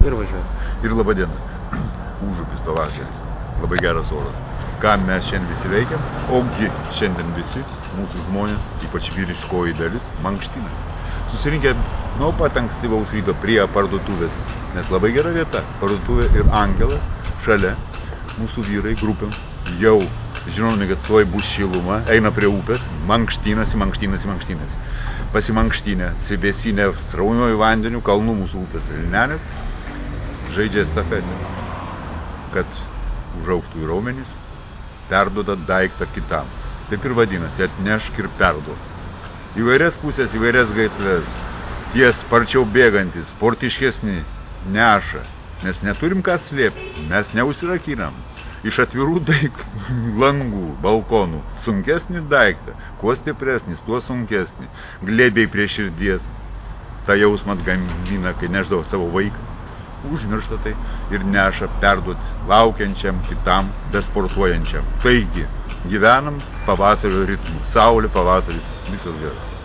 ir važiuoja. Ir laba diena. Užupis pavasaris. Labai geras oras. Ką mes šiandien visi veikiam? Ogi šiandien visi, mūsų žmonės, ypač vyriškoji dalis, mankštinasi. Susirinkę nuo pat ankstyvaus ryto prie parduotuvės, nes labai gera vieta. Parduotuvė ir Angelas šalia, mūsų vyrai grupėm jau žinome, kad tuoj bus šiluma, eina prie upės, mankštinasi. Pasimankštinę, atsivėsinę srauniuoju vandeniu, kalnų mūsų upės Vilnelė, žaidžia estafetę, kad užaugtų į raumenis, perduoda daiktą kitam. Taip ir vadinasi, atnešk ir perduok. Įvairias pusės, įvairias gaitves, tie sparčiau bėgantys, sportiškesni, neša. Mes neturim ką slėpti, mes neužsirakinam. Iš atvirų langų, balkonų, sunkesnį daiktą, kuo stipresnis, tuo sunkesnį, glėbiai prie širdies, tą jausmą atgamina, kai neždavo savo vaiką, užmiršta tai ir neša perduoti laukiančiam, kitam, besportuojančiam. Taigi, gyvenam pavasario ritmu, saulė, pavasaris, visos gerai.